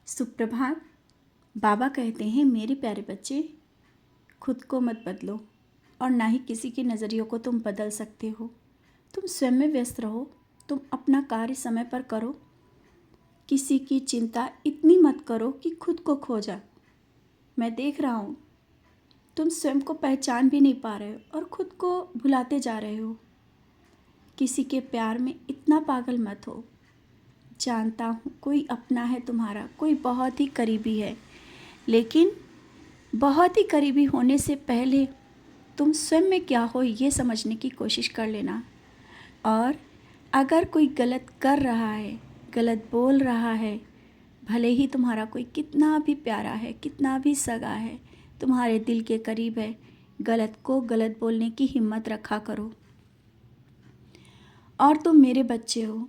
सुप्रभात। बाबा कहते हैं, मेरे प्यारे बच्चे, खुद को मत बदलो और ना ही किसी के नज़रियों को तुम बदल सकते हो। तुम स्वयं में व्यस्त रहो, तुम अपना कार्य समय पर करो, किसी की चिंता इतनी मत करो कि खुद को खो जा। मैं देख रहा हूँ तुम स्वयं को पहचान भी नहीं पा रहे हो और खुद को भुलाते जा रहे हो। किसी के प्यार में इतना पागल मत हो। जानता हूँ कोई अपना है तुम्हारा, कोई बहुत ही करीबी है, लेकिन बहुत ही करीबी होने से पहले तुम स्वयं में क्या हो ये समझने की कोशिश कर लेना। और अगर कोई गलत कर रहा है, गलत बोल रहा है, भले ही तुम्हारा कोई कितना भी प्यारा है, कितना भी सगा है, तुम्हारे दिल के करीब है, गलत को गलत बोलने की हिम्मत रखा करो। और तुम मेरे बच्चे हो,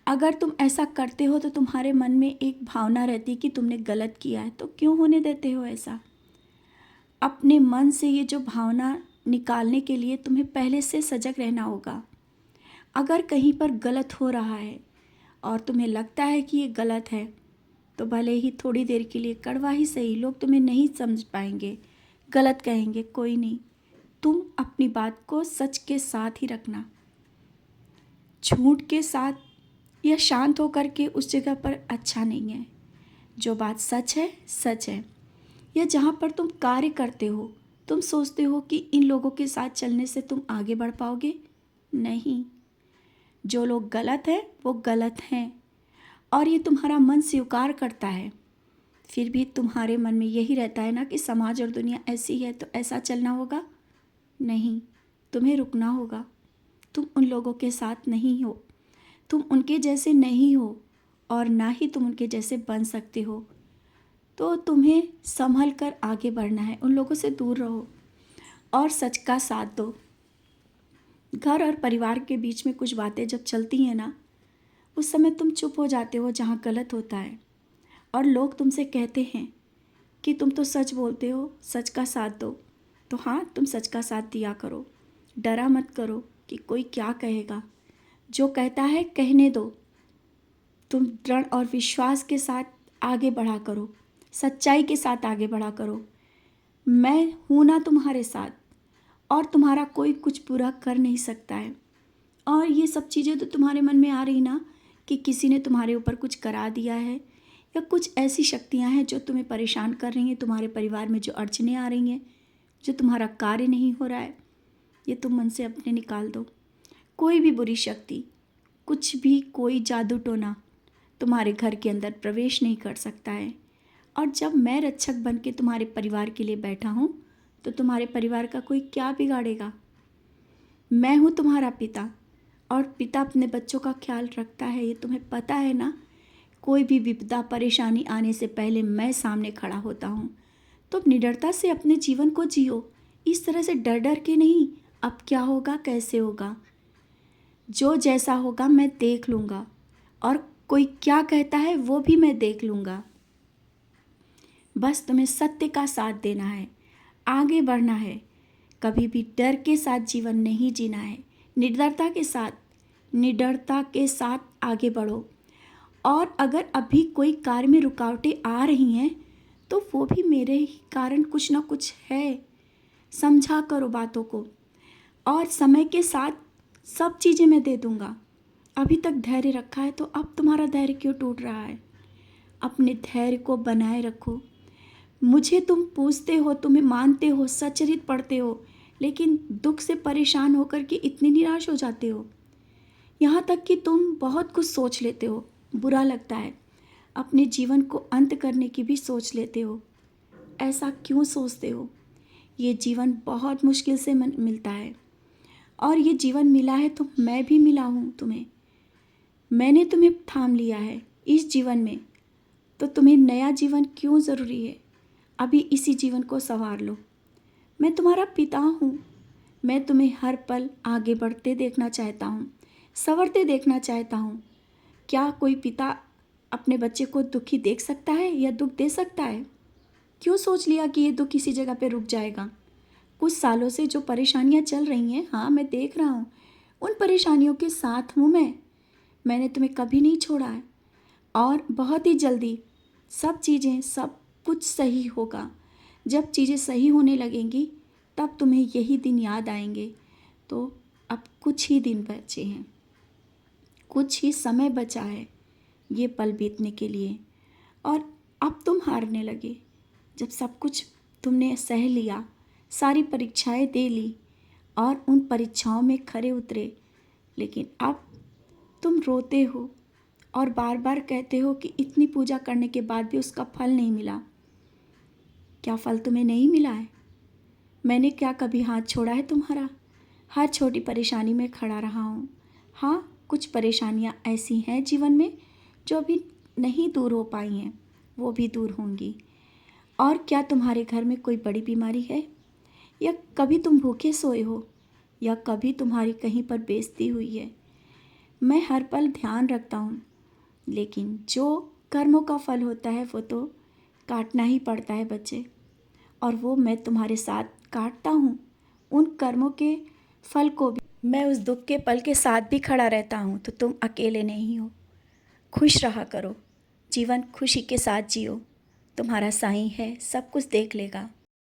अगर तुम ऐसा करते हो तो तुम्हारे मन में एक भावना रहती कि तुमने गलत किया है, तो क्यों होने देते हो ऐसा। अपने मन से ये जो भावना निकालने के लिए तुम्हें पहले से सजग रहना होगा। अगर कहीं पर गलत हो रहा है और तुम्हें लगता है कि ये गलत है, तो भले ही थोड़ी देर के लिए कड़वा ही सही, लोग तुम्हें नहीं समझ पाएंगे, गलत कहेंगे, कोई नहीं। तुम अपनी बात को सच के साथ ही रखना। झूठ के साथ या शांत होकर के उस जगह पर अच्छा नहीं है। जो बात सच है सच है। या जहाँ पर तुम कार्य करते हो, तुम सोचते हो कि इन लोगों के साथ चलने से तुम आगे बढ़ पाओगे, नहीं। जो लोग गलत हैं वो गलत हैं और ये तुम्हारा मन स्वीकार करता है। फिर भी तुम्हारे मन में यही रहता है ना कि समाज और दुनिया ऐसी है तो ऐसा चलना होगा। नहीं, तुम्हें रुकना होगा। तुम उन लोगों के साथ नहीं हो, तुम उनके जैसे नहीं हो और ना ही तुम उनके जैसे बन सकते हो। तो तुम्हें संभल कर आगे बढ़ना है, उन लोगों से दूर रहो और सच का साथ दो। घर और परिवार के बीच में कुछ बातें जब चलती हैं ना, उस समय तुम चुप हो जाते हो जहाँ गलत होता है, और लोग तुमसे कहते हैं कि तुम तो सच बोलते हो, सच का साथ दो। तो हाँ, तुम सच का साथ दिया करो, डरा मत करो कि कोई क्या कहेगा। जो कहता है कहने दो। तुम दृढ़ और विश्वास के साथ आगे बढ़ा करो, सच्चाई के साथ आगे बढ़ा करो। मैं हूँ ना तुम्हारे साथ, और तुम्हारा कोई कुछ बुरा कर नहीं सकता है। और ये सब चीज़ें तो तुम्हारे मन में आ रही ना कि किसी ने तुम्हारे ऊपर कुछ करा दिया है, या कुछ ऐसी शक्तियाँ हैं जो तुम्हें परेशान कर रही हैं, तुम्हारे परिवार में जो अड़चनें आ रही हैं, जो तुम्हारा कार्य नहीं हो रहा है, ये तुम मन से अपने निकाल दो। कोई भी बुरी शक्ति, कुछ भी, कोई जादू टोना तुम्हारे घर के अंदर प्रवेश नहीं कर सकता है। और जब मैं रक्षक बन के तुम्हारे परिवार के लिए बैठा हूँ, तो तुम्हारे परिवार का कोई क्या बिगाड़ेगा। मैं हूँ तुम्हारा पिता, और पिता अपने बच्चों का ख्याल रखता है, ये तुम्हें पता है ना। कोई भी विपदा परेशानी आने से पहले मैं सामने खड़ा होता हूँ। तो निडरता से अपने जीवन को जियो, इस तरह से डर डर के नहीं। अब क्या होगा, कैसे होगा, जो जैसा होगा मैं देख लूँगा, और कोई क्या कहता है वो भी मैं देख लूँगा। बस तुम्हें सत्य का साथ देना है, आगे बढ़ना है। कभी भी डर के साथ जीवन नहीं जीना है। निडरता के साथ आगे बढ़ो। और अगर अभी कोई कार्य में रुकावटें आ रही हैं, तो वो भी मेरे ही कारण कुछ ना कुछ है। समझा करो बातों को, और समय के साथ सब चीज़ें मैं दे दूँगा। अभी तक धैर्य रखा है, तो अब तुम्हारा धैर्य क्यों टूट रहा है। अपने धैर्य को बनाए रखो। मुझे तुम पूछते हो, तुम्हें मानते हो, सचरित पढ़ते हो, लेकिन दुख से परेशान होकर के इतने निराश हो जाते हो, यहाँ तक कि तुम बहुत कुछ सोच लेते हो, बुरा लगता है, अपने जीवन को अंत करने की भी सोच लेते हो। ऐसा क्यों सोचते हो। ये जीवन बहुत मुश्किल से मिलता है, और ये जीवन मिला है तो मैं भी मिला हूँ तुम्हें। मैंने तुम्हें थाम लिया है इस जीवन में, तो तुम्हें नया जीवन क्यों ज़रूरी है। अभी इसी जीवन को संवार लो। मैं तुम्हारा पिता हूँ, मैं तुम्हें हर पल आगे बढ़ते देखना चाहता हूँ, संवरते देखना चाहता हूँ। क्या कोई पिता अपने बच्चे को दुखी देख सकता है या दुख दे सकता है। क्यों सोच लिया कि ये दुख किसी जगह पे रुक जाएगा। कुछ सालों से जो परेशानियाँ चल रही हैं, हाँ मैं देख रहा हूँ, उन परेशानियों के साथ हूँ मैंने तुम्हें कभी नहीं छोड़ा है। और बहुत ही जल्दी सब चीज़ें, सब कुछ सही होगा। जब चीज़ें सही होने लगेंगी तब तुम्हें यही दिन याद आएंगे। तो अब कुछ ही दिन बचे हैं, कुछ ही समय बचा है ये पल बीतने के लिए। और अब तुम हारने लगे। जब सब कुछ तुमने सह लिया, सारी परीक्षाएं दे ली और उन परीक्षाओं में खरे उतरे, लेकिन अब तुम रोते हो और बार बार कहते हो कि इतनी पूजा करने के बाद भी उसका फल नहीं मिला। क्या फल तुम्हें नहीं मिला है? मैंने क्या कभी हाथ छोड़ा है तुम्हारा? हर छोटी परेशानी में खड़ा रहा हूँ। हाँ, कुछ परेशानियाँ ऐसी हैं जीवन में जो अभी नहीं दूर हो पाई हैं, वो भी दूर होंगी। और क्या तुम्हारे घर में कोई बड़ी बीमारी है, या कभी तुम भूखे सोए हो, या कभी तुम्हारी कहीं पर बेइज्जती हुई है? मैं हर पल ध्यान रखता हूँ, लेकिन जो कर्मों का फल होता है वो तो काटना ही पड़ता है बच्चे। और वो मैं तुम्हारे साथ काटता हूँ। उन कर्मों के फल को भी मैं उस दुख के पल के साथ भी खड़ा रहता हूँ। तो तुम अकेले नहीं हो। खुश रहा करो, जीवन खुशी के साथ जियो। तुम्हारा साईं है, सब कुछ देख लेगा।